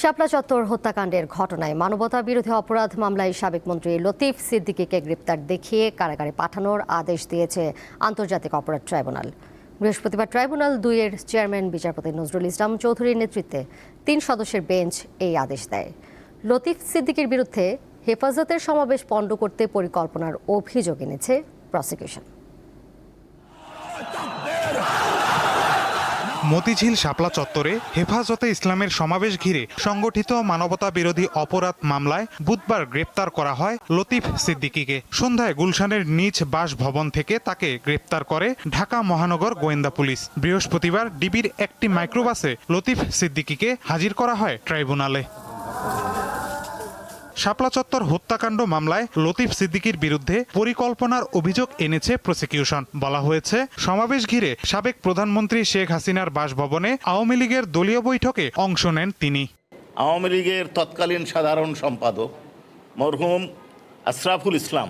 শাপলা চত্বর হত্যাকাণ্ডের ঘটনায় মানবতা বিরোধী অপরাধ মামলায় সাবেক মন্ত্রী লতিফ সিদ্দিকীকে গ্রেপ্তার দেখিয়ে কারাগারে পাঠানোর আদেশ দিয়েছে আন্তর্জাতিক অপরাধ ট্রাইব্যুনাল। বৃহস্পতিবার ট্রাইব্যুনাল ২-এর চেয়ারম্যান বিচারপতি নজরুল ইসলাম চৌধুরীর নেতৃত্বে ৩ সদস্যের বেঞ্চ এই আদেশ দেয়। লতিফ সিদ্দিকীর বিরুদ্ধে হেফাজতের সমাবেশ পণ্ড করতে পরিকল্পনার অভিযোগ এনেছে প্রসিকিউশন। মতিঝিল শাপলা চত্বরে হেফাজতে ইসলামের সমাবেশ ঘিরে সংগঠিত মানবতা বিরোধী অপরাধ মামলায় বুধবার গ্রেপ্তার করা হয় লতিফ সিদ্দিকীকে। সন্ধ্যায় গুলশানের নিজ বাসভবন থেকে তাকে গ্রেপ্তার করে ঢাকা মহানগর গোয়েন্দা পুলিশ। বৃহস্পতিবার ডিবির একটি মাইক্রোবাসে লতিফ সিদ্দিকীকে হাজির করা হয় ট্রাইব্যুনালে। শাপলা চত্বর হত্যাকাণ্ড মামলায় লতিফ সিদ্দিকীর বিরুদ্ধে পরিকল্পনার অভিযোগ এনেছে প্রসিকিউশন। বলা হয়েছে, সমাবেশ ঘিরে সাবেক প্রধানমন্ত্রী শেখ হাসিনার বাসভবনে আওয়ামী লীগের দলীয় বৈঠকে অংশ নেন তিনি। আওয়ামী লীগের তৎকালীন সাধারণ সম্পাদক মরহুম আশরাফুল ইসলাম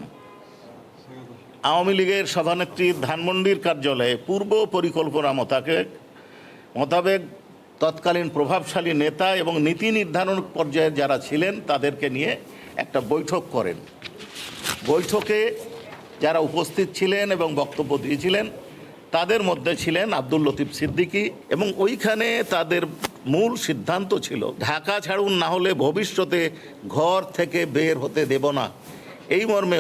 আওয়ামী লীগের সভানেত্রীর ধানমন্ডির কার্যালয়ে পূর্ব পরিকল্পনা মোতাবেক তৎকালীন প্রভাবশালী নেতা এবং নীতি নির্ধারণ পর্যায়ে যারা ছিলেন তাদেরকে নিয়ে একটা বৈঠক করেন। বৈঠকে যারা উপস্থিত ছিলেন এবং বক্তব্য দিয়েছিলেন তাদের মধ্যে ছিলেন আব্দুল লতিফ সিদ্দিকী, এবং ওইখানে তাদের মূল সিদ্ধান্ত ছিল ঢাকা ছাড়ুন, না হলে ভবিষ্যতে ঘর থেকে বের হতে দেব না, এই মর্মে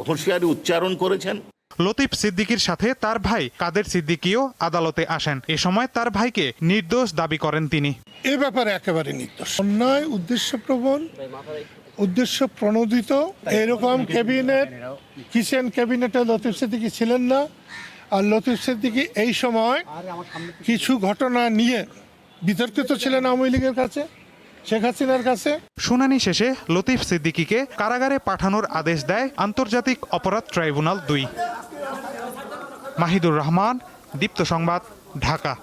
হুঁশিয়ারি উচ্চারণ করেছেন। লতিফ সিদ্দিকীর সাথে তার ভাই কাদের সিদ্দিকীও আদালতে আসেন। এ সময় তার ভাইকে নির্দোষ দাবি করেন তিনি। এ ব্যাপারে একেবারে নির্দোষ, অন্যায়, উদ্দেশ্যপ্রবণ, উদ্দেশ্য প্রণোদিত এরকম কিচেন ক্যাবিনেটে লতিফ সিদ্দিকী ছিলেন না। আর লতিফ সিদ্দিকী এই সময় কিছু ঘটনা নিয়ে বিতর্কিত ছিলেন আওয়ামী লীগের কাছে, শেখ হাসিনার কাছে। শুনানি শেষে লতিফ সিদ্দিকীকে কারাগারে পাঠানোর আদেশ দেয় আন্তর্জাতিক অপরাধ ট্রাইব্যুনাল ২। মাহিদুর রহমান, দীপ্ত সংবাদ, ঢাকা।